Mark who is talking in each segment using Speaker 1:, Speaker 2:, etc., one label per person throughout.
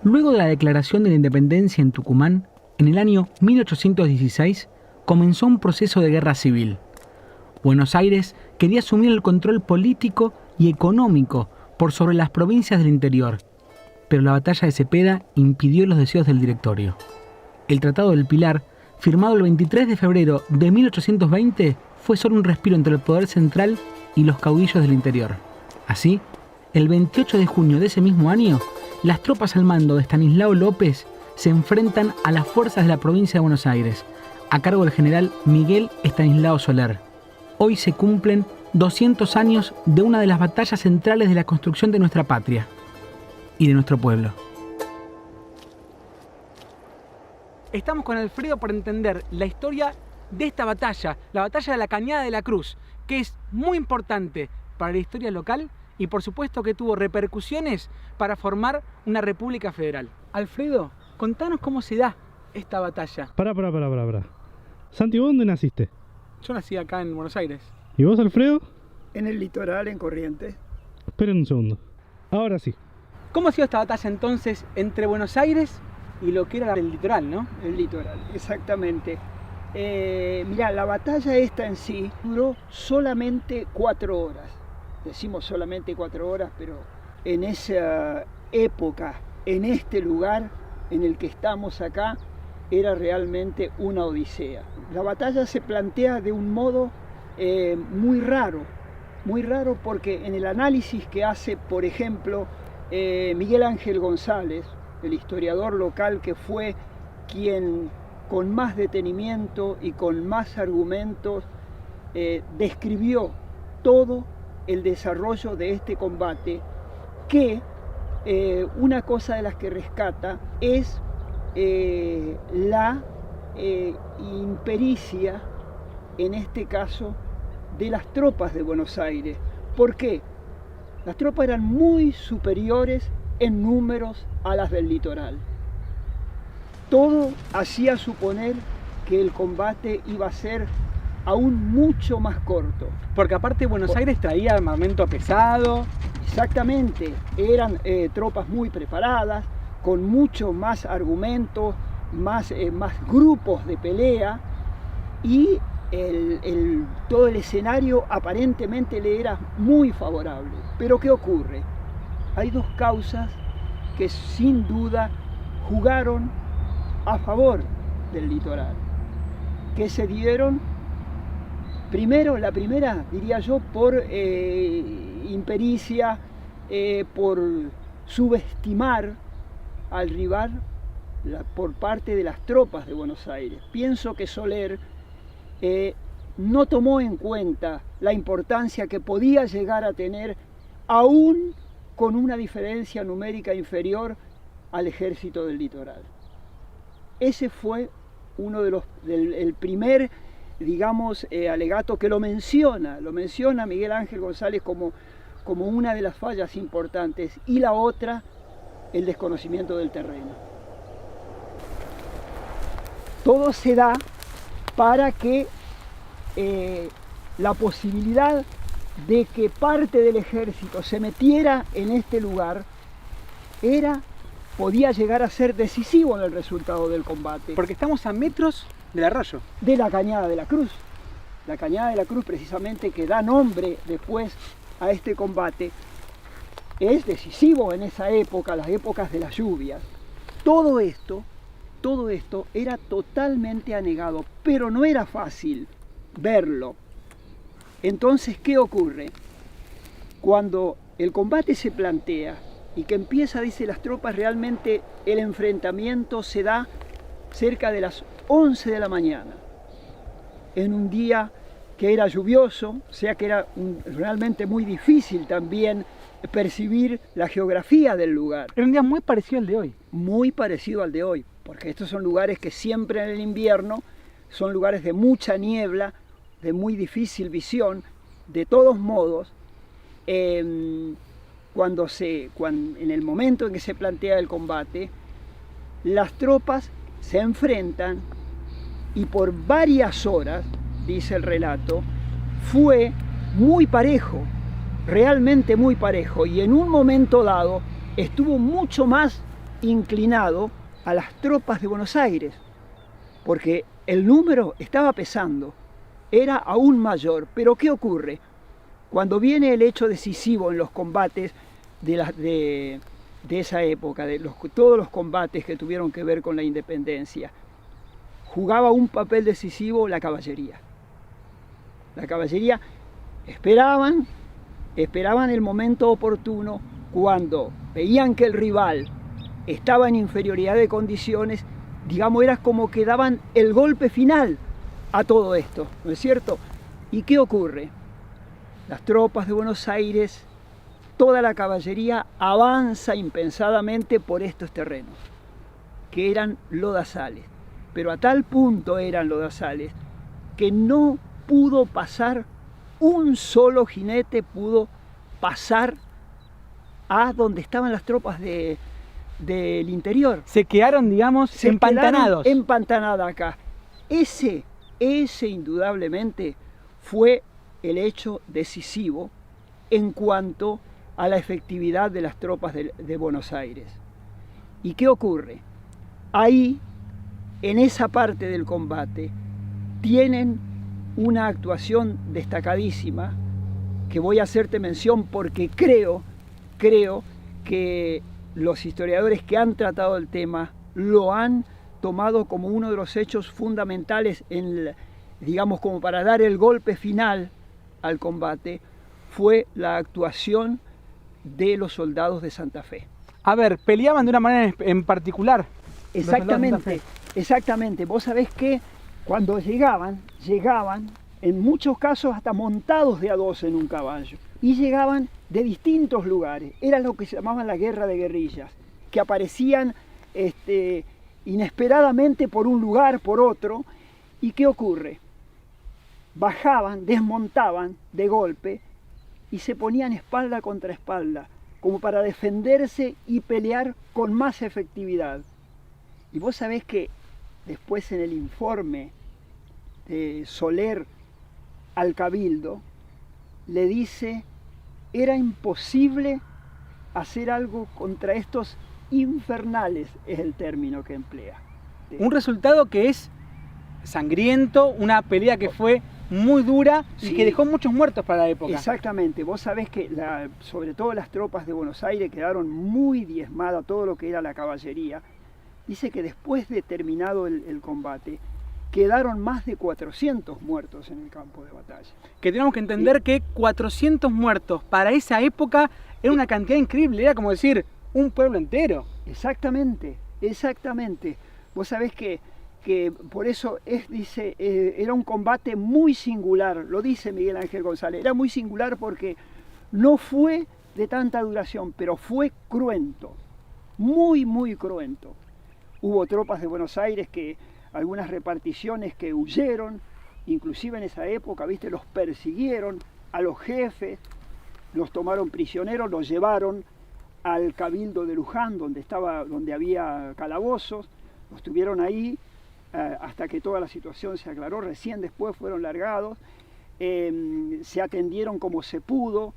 Speaker 1: Luego de la declaración de la independencia en Tucumán, en el año 1816, comenzó un proceso de guerra civil. Buenos Aires quería asumir el control político y económico por sobre las provincias del interior, pero la batalla de Cepeda impidió los deseos del directorio. El Tratado del Pilar, firmado el 23 de febrero de 1820, fue solo un respiro entre el poder central y los caudillos del interior. Así, el 28 de junio de ese mismo año, las tropas al mando de Estanislao López se enfrentan a las fuerzas de la provincia de Buenos Aires, a cargo del general Miguel Estanislao Soler. Hoy se cumplen 200 años de una de las batallas centrales de la construcción de nuestra patria y de nuestro pueblo. Estamos con Alfredo para entender la historia de esta batalla, la batalla de la Cañada de la Cruz, que es muy importante para la historia local y por supuesto que tuvo repercusiones para formar una república federal. Alfredo, contanos cómo se da esta batalla.
Speaker 2: Pará. Santi, ¿vos dónde naciste?
Speaker 1: Yo nací acá en Buenos Aires.
Speaker 2: ¿Y vos, Alfredo?
Speaker 3: En el litoral, en Corrientes.
Speaker 2: Esperen un segundo. Ahora sí.
Speaker 1: ¿Cómo ha sido esta batalla entonces entre Buenos Aires y lo que era el litoral, no?
Speaker 3: El litoral, exactamente. Mirá, la batalla esta en sí duró solamente 4 horas. Decimos solamente 4 horas, pero en esa época, en este lugar en el que estamos acá, era realmente una odisea. La batalla se plantea de un modo muy raro porque en el análisis que hace, por ejemplo, Miguel Ángel González, el historiador local que fue quien con más detenimiento y con más argumentos describió todo el desarrollo de este combate, que una cosa de las que rescata es la impericia, en este caso, de las tropas de Buenos Aires. ¿Por qué? Las tropas eran muy superiores en números a las del litoral. Todo hacía suponer que el combate iba a ser aún mucho más corto.
Speaker 1: Porque aparte Buenos Aires traía armamento pesado.
Speaker 3: Exactamente, eran tropas muy preparadas, con mucho más argumentos, más grupos de pelea, y todo el escenario aparentemente le era muy favorable. Pero ¿qué ocurre? Hay dos causas que sin duda jugaron a favor del litoral, que se dieron primero, la primera diría yo por impericia, por subestimar al rival por parte de las tropas de Buenos Aires. Pienso que Soler no tomó en cuenta la importancia que podía llegar a tener, aún con una diferencia numérica inferior al ejército del litoral. Ese fue uno de el primer, digamos, alegato que lo menciona Miguel Ángel González como una de las fallas importantes, y la otra, el desconocimiento del terreno. Todo se da para que la posibilidad de que parte del ejército se metiera en este lugar podía llegar a ser decisivo en el resultado del combate.
Speaker 1: Porque estamos a metros del arroyo.
Speaker 3: De la Cañada de la Cruz. La Cañada de la Cruz, precisamente, que da nombre después a este combate, es decisivo en esa época, las épocas de las lluvias. Todo esto era totalmente anegado, pero no era fácil verlo. Entonces, ¿qué ocurre? Cuando el combate se plantea y que empieza, dice, las tropas, realmente el enfrentamiento se da cerca de las 11 de la mañana, en un día que era lluvioso, o sea que era realmente muy difícil también percibir la geografía del lugar.
Speaker 1: Era un día muy parecido al de hoy.
Speaker 3: Muy parecido al de hoy, porque estos son lugares que siempre en el invierno son lugares de mucha niebla, de muy difícil visión. De todos modos, en el momento en que se plantea el combate, las tropas se enfrentan y por varias horas, dice el relato, fue muy parejo, realmente muy parejo, y en un momento dado estuvo mucho más inclinado a las tropas de Buenos Aires, porque el número estaba pesando, era aún mayor. Pero ¿qué ocurre? Cuando viene el hecho decisivo en los combates de esa época, todos los combates que tuvieron que ver con la independencia, jugaba un papel decisivo la caballería. La caballería esperaban el momento oportuno, cuando veían que el rival estaba en inferioridad de condiciones, digamos, era como que daban el golpe final a todo esto, ¿no es cierto? ¿Y qué ocurre? Las tropas de Buenos Aires, toda la caballería avanza impensadamente por estos terrenos, que eran lodazales, pero a tal punto eran lodazales que no pudo pasar un solo jinete, pudo pasar a donde estaban las tropas del interior.
Speaker 1: Se quedaron, digamos, empantanados.
Speaker 3: Empantanadas acá. Ese indudablemente fue el hecho decisivo en cuanto a la efectividad de las tropas de Buenos Aires. ¿Y qué ocurre? Ahí, en esa parte del combate, tienen una actuación destacadísima, que voy a hacerte mención porque creo que los historiadores que han tratado el tema lo han tomado como uno de los hechos fundamentales, digamos, como para dar el golpe final al combate, fue la actuación de los soldados de Santa Fe.
Speaker 1: A ver, peleaban de una manera en particular.
Speaker 3: Exactamente. Vos sabés que cuando llegaban en muchos casos hasta montados de a dos en un caballo, y llegaban de distintos lugares. Era lo que se llamaban la guerra de guerrillas, que aparecían inesperadamente por un lugar, por otro. ¿Y qué ocurre? Bajaban, desmontaban de golpe y se ponían espalda contra espalda, como para defenderse y pelear con más efectividad. Y vos sabés que después en el informe de Soler al Cabildo, le dice, era imposible hacer algo contra estos infernales, es el término que emplea.
Speaker 1: Un resultado que es sangriento, una pelea que fue muy dura y
Speaker 3: Sí.
Speaker 1: que dejó muchos muertos para la época.
Speaker 3: Exactamente, vos sabés que sobre todo las tropas de Buenos Aires quedaron muy diezmadas, todo lo que era la caballería. Dice que después de terminado el combate, quedaron más de 400 muertos en el campo de batalla.
Speaker 1: Que tenemos que entender que 400 muertos para esa época era una cantidad increíble, era como decir un pueblo entero.
Speaker 3: Exactamente. Vos sabés que por eso dice, era un combate muy singular, lo dice Miguel Ángel González, era muy singular porque no fue de tanta duración, pero fue cruento, muy, muy cruento. Hubo tropas de Buenos Aires algunas reparticiones que huyeron, inclusive en esa época, ¿viste? Los persiguieron a los jefes, los tomaron prisioneros, los llevaron al Cabildo de Luján, donde había calabozos, los tuvieron ahí hasta que toda la situación se aclaró, recién después fueron largados, se atendieron como se pudo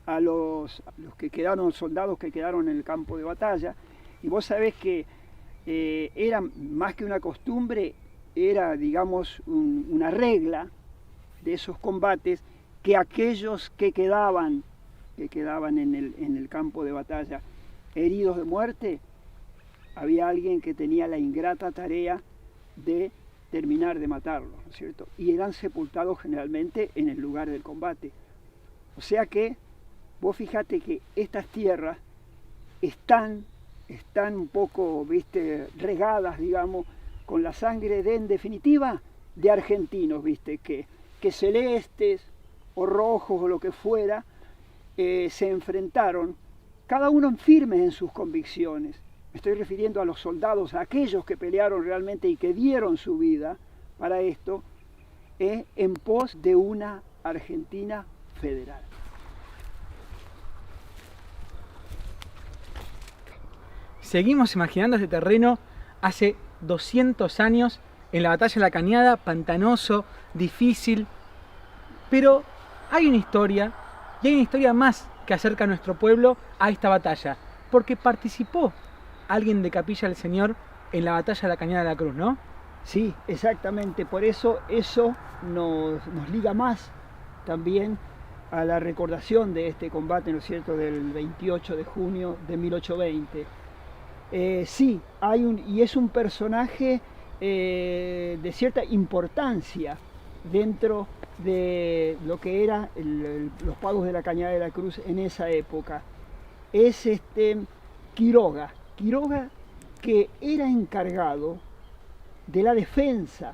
Speaker 3: a los que quedaron, soldados que quedaron en el campo de batalla, y vos sabés que era más que una costumbre, era, digamos, una regla de esos combates, que aquellos que quedaban en el campo de batalla heridos de muerte, había alguien que tenía la ingrata tarea de terminar de matarlos, ¿no es cierto? Y eran sepultados generalmente en el lugar del combate. O sea que, vos fijate que estas tierras están un poco, viste, regadas, digamos, con la sangre en definitiva, de argentinos, viste, que celestes o rojos o lo que fuera, se enfrentaron, cada uno firmes en sus convicciones. Me estoy refiriendo a los soldados, a aquellos que pelearon realmente y que dieron su vida para esto, en pos de una Argentina federal.
Speaker 1: Seguimos imaginando este terreno hace 200 años en la batalla de la Cañada, pantanoso, difícil, pero hay una historia, y hay una historia más que acerca a nuestro pueblo a esta batalla, porque participó alguien de Capilla del Señor en la batalla de la Cañada de la Cruz, ¿no?
Speaker 3: Sí, exactamente, por eso nos liga más también a la recordación de este combate, ¿no es cierto?, del 28 de junio de 1820. Sí, y es un personaje de cierta importancia dentro de lo que era los pagos de la Cañada de la Cruz en esa época. Es Quiroga que era encargado de la defensa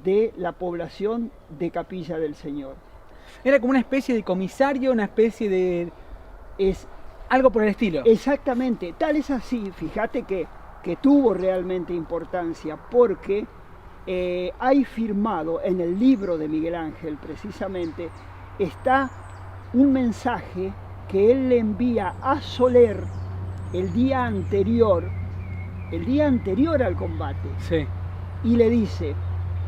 Speaker 3: de la población de Capilla del Señor.
Speaker 1: Era como una especie de comisario, una especie de...
Speaker 3: Es
Speaker 1: algo por el estilo.
Speaker 3: Exactamente, tal es así, fíjate que tuvo realmente importancia porque hay firmado en el libro de Miguel Ángel precisamente, está un mensaje que él le envía a Soler el día anterior al combate.
Speaker 1: Sí.
Speaker 3: Y le dice,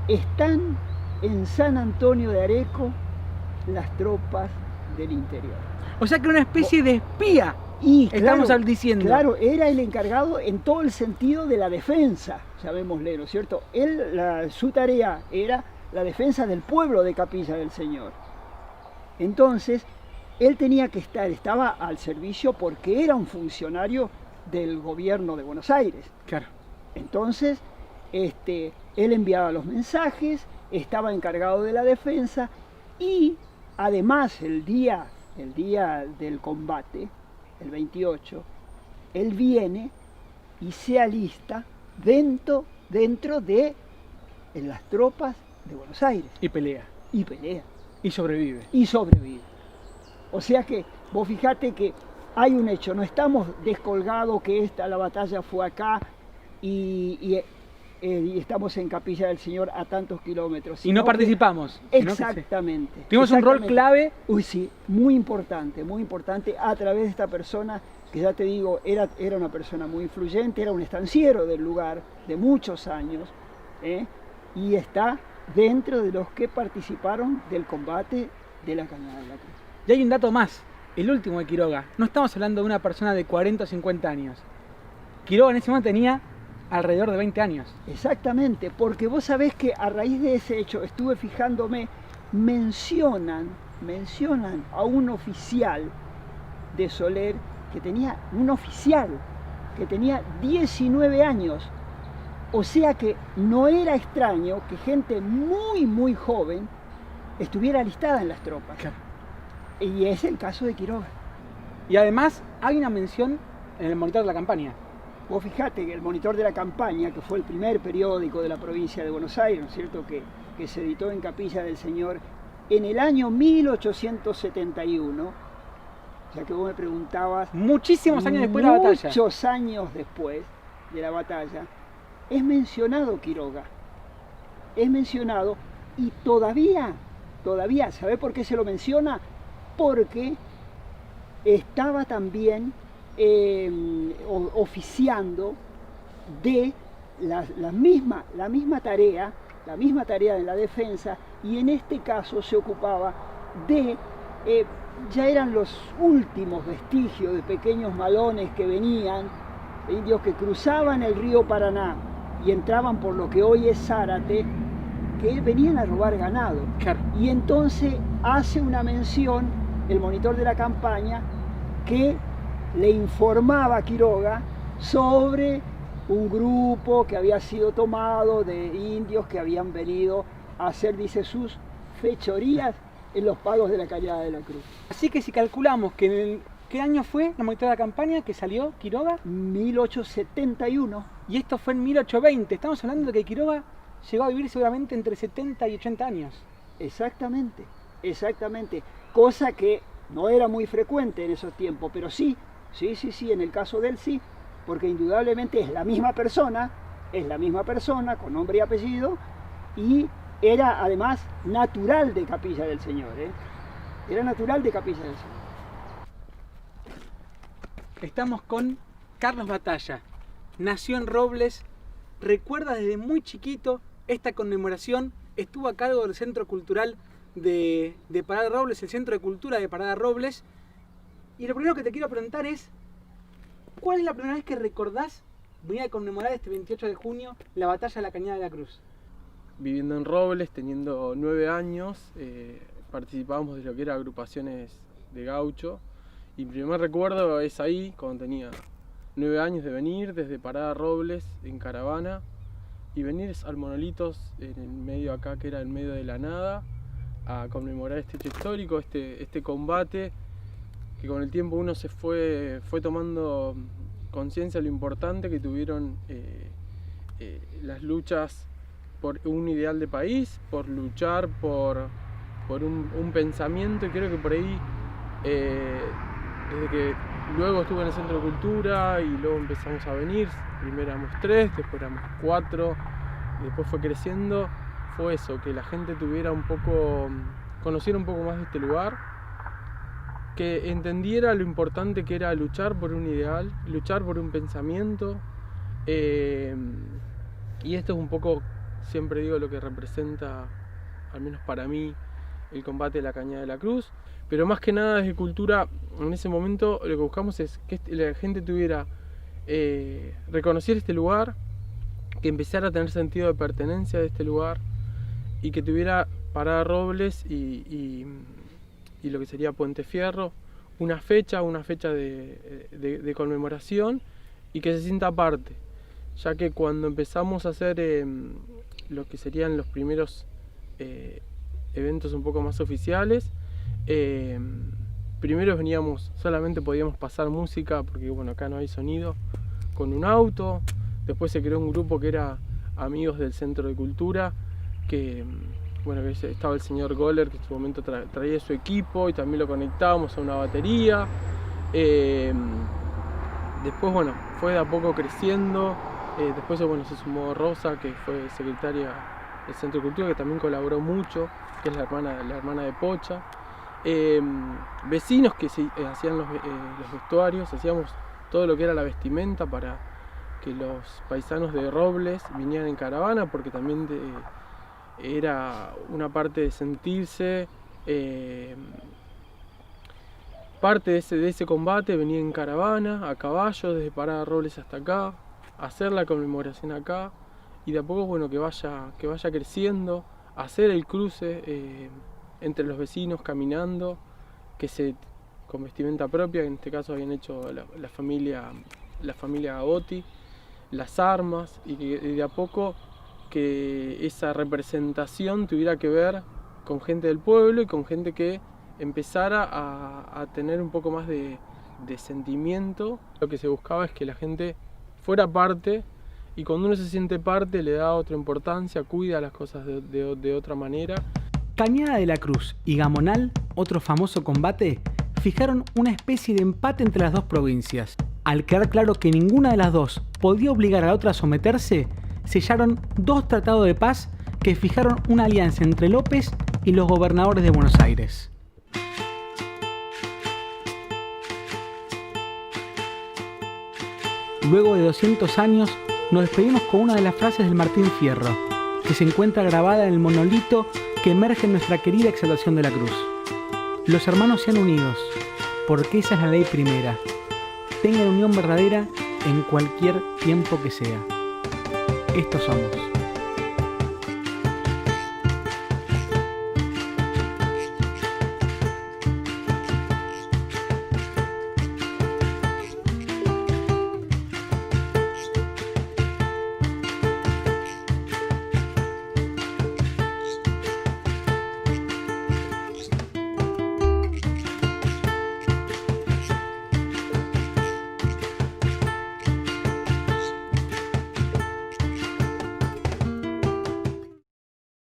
Speaker 3: están en San Antonio de Areco las tropas del interior.
Speaker 1: O sea que era una especie de espía.
Speaker 3: Y
Speaker 1: estamos diciendo.
Speaker 3: Claro, era el encargado en todo el sentido de la defensa, llamémosle, ¿no es cierto? Su tarea era la defensa del pueblo de Capilla del Señor. Entonces, él tenía que estaba al servicio porque era un funcionario del gobierno de Buenos Aires.
Speaker 1: Claro.
Speaker 3: Entonces, él enviaba los mensajes, estaba encargado de la defensa y además el día del combate, el 28, él viene y se alista dentro de las tropas de Buenos Aires.
Speaker 1: Y pelea.
Speaker 3: Y
Speaker 1: sobrevive.
Speaker 3: O sea que vos fijate que hay un hecho, no estamos descolgados que la batalla fue acá y estamos en Capilla del Señor a tantos kilómetros.
Speaker 1: Y no participamos.
Speaker 3: Exactamente.
Speaker 1: Tuvimos un rol clave.
Speaker 3: Uy, sí, muy importante a través de esta persona, que ya te digo, era una persona muy influyente, era un estanciero del lugar de muchos años, y está dentro de los que participaron del combate de la Cañada de la Cruz.
Speaker 1: Y hay un dato más, el último de Quiroga. No estamos hablando de una persona de 40 o 50 años. Quiroga en ese momento tenía alrededor de 20 años.
Speaker 3: Exactamente, porque vos sabés que a raíz de ese hecho, estuve fijándome, mencionan a un oficial de Soler que tenía 19 años. O sea que no era extraño que gente muy, muy joven estuviera alistada en las tropas.
Speaker 1: Claro.
Speaker 3: Y es el caso de Quiroga.
Speaker 1: Y además hay una mención en el Monitor de la Campaña.
Speaker 3: Vos fijate que el Monitor de la Campaña, que fue el primer periódico de la provincia de Buenos Aires, ¿no es cierto?, que se editó en Capilla del Señor en el año 1871, ya que vos me preguntabas...
Speaker 1: Muchísimos años después de la batalla.
Speaker 3: Muchos años después de la batalla, es mencionado Quiroga. Es mencionado y todavía, ¿sabés por qué se lo menciona? Porque estaba también oficiando de la misma tarea de la defensa, y en este caso se ocupaba de, ya eran los últimos vestigios de pequeños malones que venían, indios que cruzaban el río Paraná y entraban por lo que hoy es Zárate, que venían a robar ganado.
Speaker 1: Claro.
Speaker 3: Y entonces hace una mención el Monitor de la Campaña que le informaba a Quiroga sobre un grupo que había sido tomado de indios que habían venido a hacer, dice, sus fechorías en los pagos de la Cañada de la Cruz.
Speaker 1: Así que si calculamos que ¿qué año fue la Monitor de la Campaña que salió Quiroga?
Speaker 3: 1871.
Speaker 1: Y esto fue en 1820. Estamos hablando de que Quiroga llegó a vivir seguramente entre 70 y 80 años.
Speaker 3: Exactamente. Cosa que no era muy frecuente en esos tiempos, pero sí, en el caso de él sí, porque indudablemente es la misma persona con nombre y apellido, y era además natural de Capilla del Señor, Era natural de Capilla del Señor.
Speaker 1: Estamos con Carlos Batalla. Nació en Robles, recuerda desde muy chiquito esta conmemoración, estuvo a cargo del Centro Cultural de Parada Robles, el Centro de Cultura de Parada Robles. Y lo primero que te quiero preguntar es, ¿Cuál es la primera vez que recordás venir a conmemorar este 28 de junio la batalla de la Cañada de la Cruz?
Speaker 4: Viviendo en Robles, teniendo 9 años, participábamos de lo que eran agrupaciones de gaucho. Y mi primer recuerdo es ahí, cuando tenía 9 años, de venir desde Parada Robles en caravana y venir al Monolitos, en el medio acá, que era en medio de la nada, a conmemorar este hecho histórico, este combate, que con el tiempo uno se fue tomando conciencia de lo importante que tuvieron las luchas por un ideal de país, por luchar por un pensamiento, y creo que por ahí, desde que luego estuve en el Centro de Cultura y luego empezamos a venir, primero éramos 3, después éramos 4, y después fue creciendo, fue eso, que la gente conociera un poco más de este lugar, que entendiera lo importante que era luchar por un ideal, luchar por un pensamiento, y esto es un poco, siempre digo, lo que representa, al menos para mí, el combate de la Cañada de la Cruz. Pero más que nada desde Cultura, en ese momento lo que buscamos es que la gente tuviera, reconocer este lugar, que empezara a tener sentido de pertenencia de este lugar, y que tuviera Parada Robles y lo que sería Puente Fierro, una fecha de conmemoración, y que se sienta aparte, ya que cuando empezamos a hacer lo que serían los primeros eventos un poco más oficiales, primero solamente podíamos pasar música, porque bueno, acá no hay sonido, con un auto. Después se creó un grupo que era amigos del Centro de Cultura, que estaba el señor Goller, que en su momento traía su equipo y también lo conectábamos a una batería. Después fue de a poco creciendo. Después se sumó Rosa, que fue secretaria del Centro de Cultura, que también colaboró mucho, que es la hermana de Pocha. Vecinos que hacían los vestuarios, hacíamos todo lo que era la vestimenta para que los paisanos de Robles vinieran en caravana, porque también era una parte de sentirse parte de ese combate, venir en caravana, a caballo, desde Parada Robles hasta acá, hacer la conmemoración acá, y de a poco que vaya creciendo, hacer el cruce entre los vecinos caminando, con vestimenta propia, en este caso habían hecho la familia Gabotti, las armas, y que de a poco que esa representación tuviera que ver con gente del pueblo y con gente que empezara a tener un poco más de sentimiento. Lo que se buscaba es que la gente fuera parte, y cuando uno se siente parte le da otra importancia, cuida las cosas de otra manera.
Speaker 1: Cañada de la Cruz y Gamonal, otro famoso combate, fijaron una especie de empate entre las dos provincias. Al quedar claro que ninguna de las dos podía obligar a la otra a someterse, sellaron 2 tratados de paz que fijaron una alianza entre López y los gobernadores de Buenos Aires. Luego de 200 años, nos despedimos con una de las frases del Martín Fierro, que se encuentra grabada en el monolito que emerge en nuestra querida Exaltación de la Cruz. Los hermanos sean unidos, porque esa es la ley primera. Tengan unión verdadera en cualquier tiempo que sea. Estos somos.